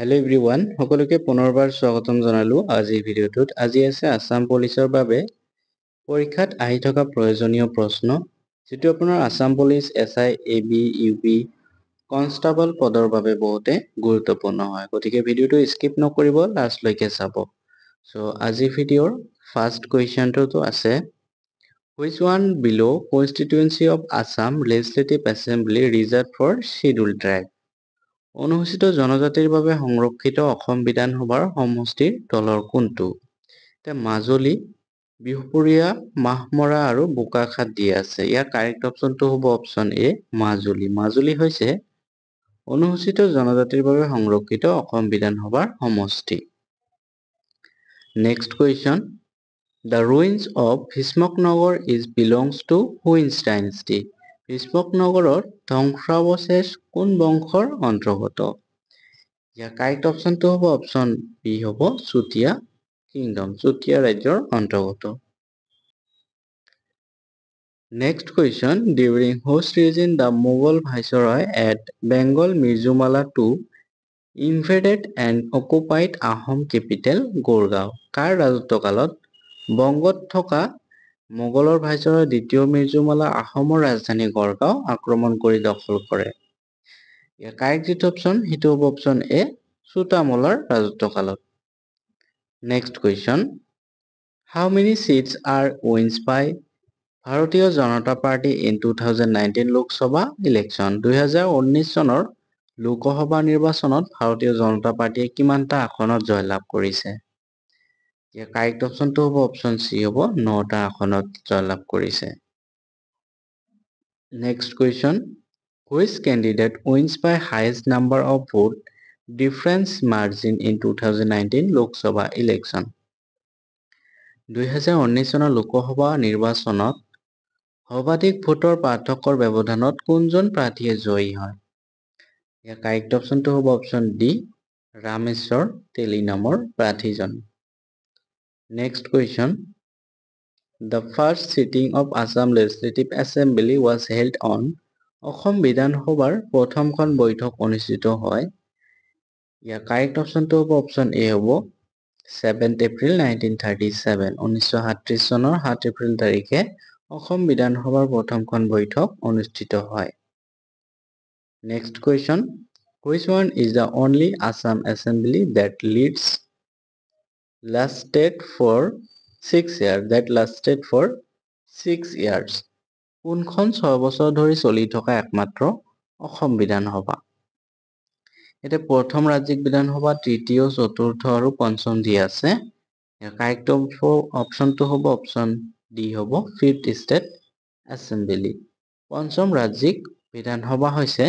Hello everyone, সকলোকে পুনৰবাৰ স্বাগতম জনালো আজিৰ ভিডিঅ'টোত। আজি আছে আসাম পুলিচৰ বাবে পৰীক্ষাত আহি থকা প্ৰয়োজনীয় প্ৰশ্ন, যেটো আপোনাৰ Assam police SI AB UP constable পদৰ বাবে বহুতে গুৰুত্বপূৰ্ণ হয়। গতিকে ভিডিঅ'টো স্কিপ নকৰিব, লাষ্টলৈকে চাব। সো আজিৰ ভিডিঅ'ৰ ফাৰ্ষ্ট কুৱেশ্যনটো আছে Which one below constituency of Assam Legislative Assembly reserved for scheduled tribe? অনুসূচিত জনজাতিৰ বাবে সংৰক্ষিত অসম বিধানসভাৰ সমষ্টিৰ তলৰ কোনটো? মাজুলী, বিহপুৰীয়া, মাহমৰা আৰু বোকাখাত দিয়া আছে। ইয়াৰ কাৰেক্ট অপচনটো হ'ব অপচন এ মাজুলী। মাজুলী হৈছে অনুসূচিত জনজাতিৰ বাবে সংৰক্ষিত অসম বিধানসভাৰ সমষ্টি। Next question The ruins of Bhishmoknagar is belongs to which dynasty? ভীষ্মকনগৰৰ ধ্বংসাৱশেষ কোন বংশৰ অন্তৰ্গত? ইয়াৰ কাৰেক্ট অপচনটো হ'ব অপচন বি হ'ব চুতীয়া কিংডম, চুতীয়া ৰাজ্যৰ অন্তৰ্গত। Next question, during whose regime the Mughal viceroy at Bengal Mirzumala II invaded and occupied Ahom capital Gorgaon? কাৰ ৰাজত্বকালত বংগত থকা মোগলৰ ভাইচৰয় দ্বিতীয় মিৰ্জুমালা আহোমৰ ৰাজধানী গড়গাঁও আক্ৰমণ কৰি দখল কৰে? ইয়াৰ কাৰেক্ট যিটো অপচন সেইটো হ'ব অপচন এ চুতামলাৰ ৰাজত্বকালত। নেক্সট কুৱেশ্যন, হাউ মেনি সিটস আৰ উইন্স বাই ভাৰতীয় জনতা পাৰ্টি ইন 2019 লোকসভা ইলেকশ্যন? 2019 চনৰ লোকসভা নিৰ্বাচনত ভাৰতীয় জনতা পাৰ্টিয়ে কিমানটা আসনত জয়লাভ কৰিছে? ইয়াৰ কাৰেক্ট অপচনটো হ'ব অপচন চি হ'ব 9টা আসনত জয়লাভ কৰিছে। Next question, which candidate wins by highest number of vote difference margin in 2019 Lok Sabha election? 2019 চনৰ লোকসভা নিৰ্বাচনত সৰ্বাধিক ভোটৰ পাৰ্থক্যৰ ব্যৱধানত কোনজন প্ৰাৰ্থীয়ে জয়ী হয়? ইয়াৰ কাৰেক্ট অপচনটো হ'ব অপচন ডি ৰামেশ্বৰ তেলী নামৰ প্ৰাৰ্থীজন। Next question, the first sitting of Assam Legislative Assembly was held on Assam বিধানসভাৰ প্ৰথমখন বৈঠক অনুষ্ঠিত হয়। ইয়াৰ কাৰেক্ট অপচনটো হ'ব অপচন এ হ'ব 7 এপ্ৰিল 1937, 1937 চনৰ 7 এপ্ৰিল তাৰিখে অসম বিধানসভাৰ প্ৰথমখন বৈঠক অনুষ্ঠিত হয়। Next question, which one is the only Assam Assembly that lasted for 6 years? কোনখন 6 বছৰ ধৰি চলি থকা একমাত্ৰ অসম বিধানসভা? এটা প্ৰথম ৰাজ্যিক বিধানসভা, তৃতীয়, চতুৰ্থ আৰু পঞ্চম দিয়া আছে। ইয়াৰ কাৰেক্ট অপচনটো হ'ব অপচন ডি হ'ব ফিফথ ষ্টেট এছেম্বলি। পঞ্চম ৰাজ্যিক বিধানসভা হৈছে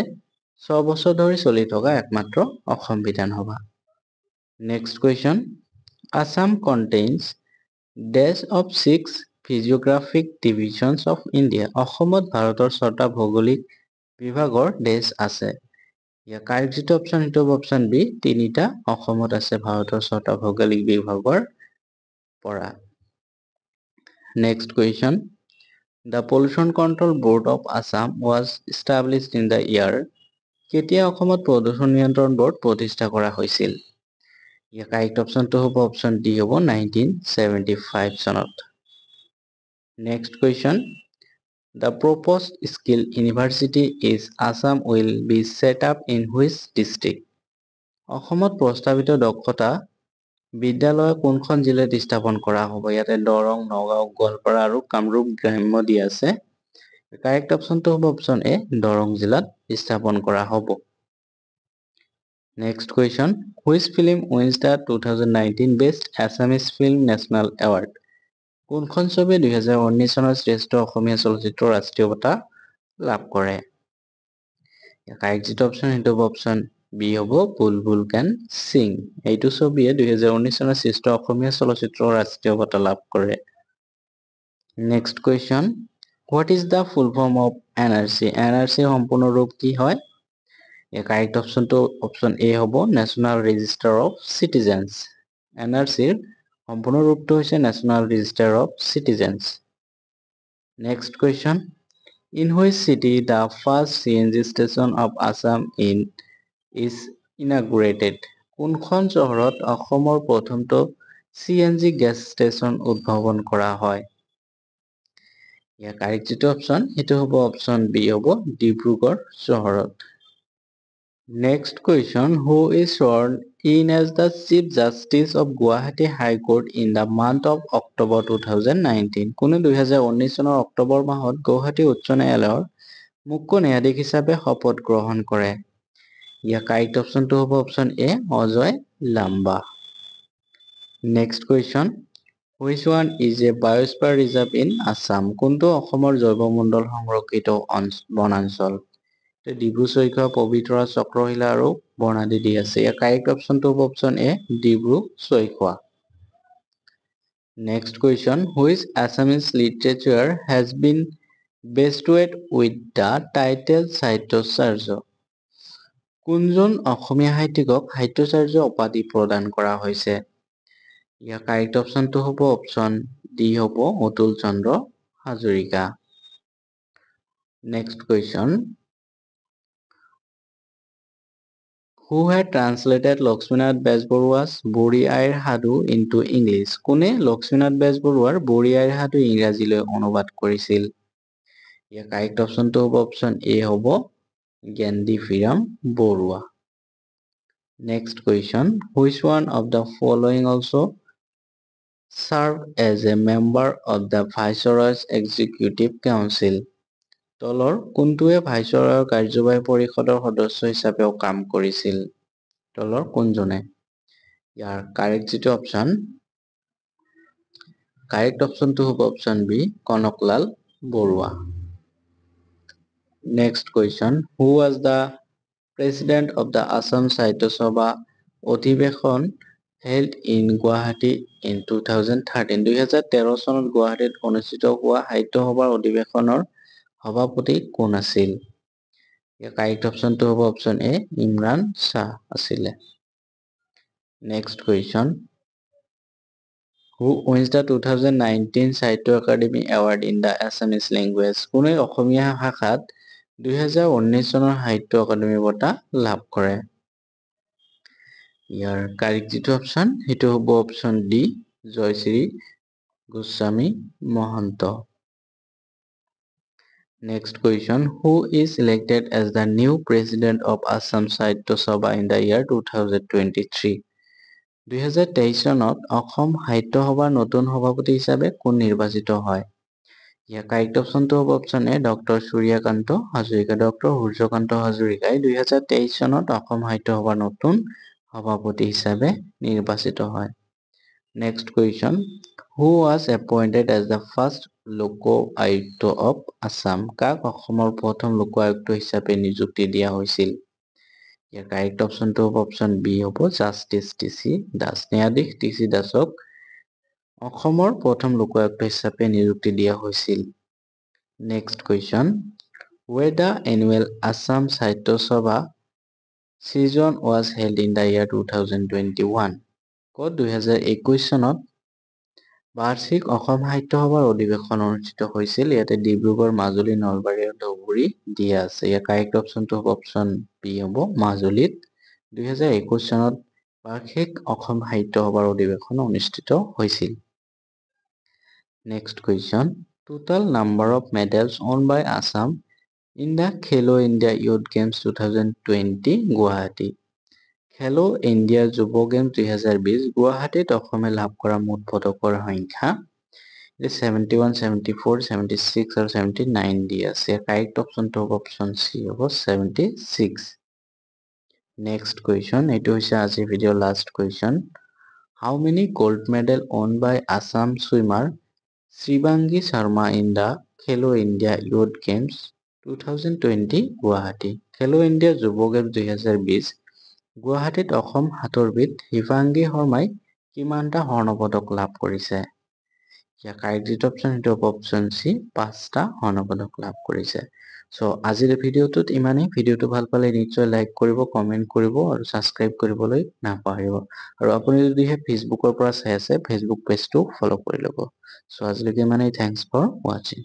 6 বছৰ ধৰি চলি থকা একমাত্ৰ অসম বিধানসভা। Next question, Assam contains dash of 6 physiographic divisions of India? অসমত ভাৰতৰ 6টা ভৌগোলিক বিভাগৰ দেশ আছে। ইয়াৰ কাৰেক্ট যিটো অপচন সেইটো হ'ব অপচন বি 3টা অসমত আছে ভাৰতৰ 6টা ভৌগোলিক বিভাগৰ পৰা। Next question, the Pollution Control Board of Assam was established in the year? কেতিয়া অসমত প্ৰদূষণ নিয়ন্ত্ৰণ বৰ্ড প্ৰতিষ্ঠা কৰা হৈছিল? ইয়াৰ কাৰেক্ট অপচনটো হ'ব অপচন ডি হ'ব 1975 চনত। Next question, the proposed skill university is Assam will be set up in which district? অসমত প্ৰস্তাৱিত দক্ষতা বিদ্যালয় কোনখন জিলাত স্থাপন কৰা হ'ব? ইয়াতে দৰং, নগাঁও, গোৱালপাৰা আৰু কামৰূপ গ্ৰাম্য দিয়া আছে। কাৰেক্ট অপচনটো হ'ব অপচন এ দৰং জিলাত স্থাপন কৰা হ'ব। Next question, which film wins the 2019 Best Assamese Film National Award? কোনখন ছবিয়ে 2019 চনৰ শ্ৰেষ্ঠ অসমীয়া চলচ্চিত্ৰ ৰাষ্ট্ৰীয় বঁটা লাভ কৰে? কাৰেক্ট যিটো অপচন সেইটো হ'ব অপচন বি হ'ব বুলবুল কেন সিং। এইটো ছবিয়ে 2019 চনৰ শ্ৰেষ্ঠ অসমীয়া চলচ্চিত্ৰ ৰাষ্ট্ৰীয় বঁটা লাভ কৰে। Next question, what is the full form of NRC? এনআৰচিৰ সম্পূৰ্ণ ৰূপ কি হয়? ইয়াৰ কাৰেক্ট অপচনটো অপচন এ হ'ব নেশ্যনেল ৰেজিষ্টাৰ অফ চিটিজেন্স। এনআৰচিৰ সম্পূৰ্ণ ৰূপটো হৈছে national register of citizens. Next question, in which city the first CNG station of Assam is inaugurated? কোনখন চহৰত অসমৰ প্ৰথমটো CNG গেছ ষ্টেচন উদ্ভাৱন কৰা হয়? ইয়াৰ কাৰেক্ট যিটো অপশ্যন সেইটো হ'ব অপশ্যন বি হ'ব ডিব্ৰুগড় চহৰত। Next question, who is sworn in as the Chief Justice of Guwahati High Court in the month of October 2019? কোনে 2019 চনৰ অক্টোবৰ মাহত গুৱাহাটী উচ্চ ন্যায়ালয়ৰ মুখ্য ন্যায়াধীশ হিচাপে শপত গ্ৰহণ কৰে? ইয়াৰ কাৰেক্ট অপশ্যনটো হ'ব অপশ্যন এ অজয় লাম্বা। Next question, which one is a biosphere reserve in Assam? কোনটো অসমৰ জৈৱমণ্ডল সংৰক্ষিত বনাঞ্চল? ডিব্ৰু-চৈখোৱা, পবিতৰা, চক্ৰশিলা আৰু বৰ্ণালী দি আছে। ইয়াৰ কাৰেক্ট অপশ্যনটো হ'ব option A Dibru-Saikhowa. Next question, which Assamese literature has been bestowed with the title সাহিত্যাচাৰ্য? কোনজন অসমীয়া সাহিত্যিকক সাহিত্যাচাৰ্য উপাধি প্ৰদান কৰা হৈছে? ইয়াৰ কাৰেক্ট অপশ্যনটো হ'ব অপশ্যন ডি হ'ব অতুল চন্দ্ৰ Hazarika. Next question, who had translated Lakshminath Bezbarua's বুঢ়ী আইৰ সাধু into English? কোনে লক্ষ্মীনাথ বেজবৰুৱাৰ বুঢ়ী আইৰ সাধু ইংৰাজীলৈ অনুবাদ কৰিছিল? ইয়াৰ কাৰেক্ট অপশ্যনটো হ'ব অপশ্যন এ হ'ব Gyandeep Barua. Next question, which one of the following also served as a member of the Viceroy's Executive Council? তলৰ কোনটোৱে ভাইচৰয়ৰ কাৰ্যবাহী পৰিষদৰ সদস্য হিচাপেও কাম কৰিছিল? তলৰ কোনজনে? ইয়াৰ কাৰেক্ট যিটো অপশ্যন কাৰেক্ট অপশ্যনটো হ'ব option B Kanaklal Barua. Next question, who was the president of the Assam Sahitya Sabha অধিৱেশন held in Guwahati in 2013? 2013 চনত গুৱাহাটীত অনুষ্ঠিত হোৱা সাহিত্য সভাৰ অধিৱেশনৰ সভাপতি কোন আছিল? ইয়াৰ কাৰেক্ট অপশ্যনটো হ'ব অপশ্যন এ ইমৰান শ্বাহ আছিলে। Next question, who wins the 2019 সাহিত্য academy award in the Assamese language? কোনে অসমীয়া ভাষাত 2019 চনৰ সাহিত্য একাডেমী বঁটা লাভ কৰে? ইয়াৰ কাৰেক্ট যিটো অপশ্যন সেইটো হ'ব option D Jayashree Goswami Mahanta. Next question, who is elected as the new president of Assam Sahitya Sabha in the year 2023? 2023 চনত অসম সাহিত্য সভাৰ নতুন সভাপতি হিচাপে কোন নিৰ্বাচিত হয়? ইয়াৰ কাৰেক্ট অপশ্যনটো হ'ব option A doctor Suryakanta Hazarika. Doctor Suryakanta হাজৰিকাই 2023 চনত অসম সাহিত্য সভাৰ নতুন সভাপতি হিচাপে নিৰ্বাচিত হয়। Next question, who was appointed as the first লোক আয়ুক্ত of Assam? কাক অসমৰ প্ৰথম লোক আয়ুক্ত হিচাপে নিযুক্তি দিয়া হৈছিল? ইয়াৰ কাৰেক্ট অপশ্যনটো হ'ব অপশ্যন বি হ'ব জাষ্টিছ টি.চি. দাস। ন্যায়াধীশ টি.চি. দাসক অসমৰ প্ৰথম লোক আয়ুক্ত হিচাপে নিযুক্তি দিয়া হৈছিল। Next question, where the annual Assam Sahitya Sabha session was held in the year 2021? ক'ত 2021 চনত বাৰ্ষিক অসম সাহিত্য সভাৰ অধিৱেশন অনুষ্ঠিত হৈছিল? ইয়াতে ডিব্ৰুগড়, মাজুলী, নলবাৰী আৰু ধুবুৰী দিয়া আছে। ইয়াৰ কাৰেক্ট অপশ্যনটো হ'ব অপশ্যন বি হ'ব মাজুলীত 2021 চনত বাৰ্ষিক অসম সাহিত্য সভাৰ অধিৱেশন অনুষ্ঠিত হৈছিল। Next question, total number of medals won by Assam in the Khelo India Youth Games 2020 Guwahati? খেলো ইণ্ডিয়া যুৱ গেম 2020 গুৱাহাটীত অসমে লাভ কৰা মুঠ পদকৰ সংখ্যা 71, 74, 76 আৰু 79 দি আছে। কাৰেক্ট অপশ্যনটো হ'ব অপশ্যন চি হ'ব 76। Next question, এইটো হৈছে আজিৰ video' last question, how many gold medal won by Assam swimmer Shivangi Sharma in the Khelo India Youth Games 2020 Guwahati? খেলো ইণ্ডিয়া যুৱ গেম 2020 গুৱাহাটীত অসম সাঁতোৰবিদ শিৱাংগী শৰ্মাই কিমানটা স্বৰ্ণ পদক লাভ কৰিছে? ইয়াৰ কাৰেক্ট যিটো অপশ্যন সেইটো হ'ব অপশ্যন চি 5টা স্বৰ্ণ পদক লাভ কৰিছে। চ' আজিৰ ভিডিঅ'টোত ইমানেই। ভিডিঅ'টো ভাল পালে নিশ্চয় লাইক কৰিব, কমেণ্ট কৰিব আৰু ছাবস্ক্ৰাইব কৰিবলৈ নাপাহৰিব। আৰু আপুনি যদিহে ফেচবুকৰ পৰা চাই আছে ফেচবুক পেজটো ফ'ল' কৰি ল'ব। চ' আজিলৈকে ইমানেই। থেংকছ ফৰ ৱাচিং।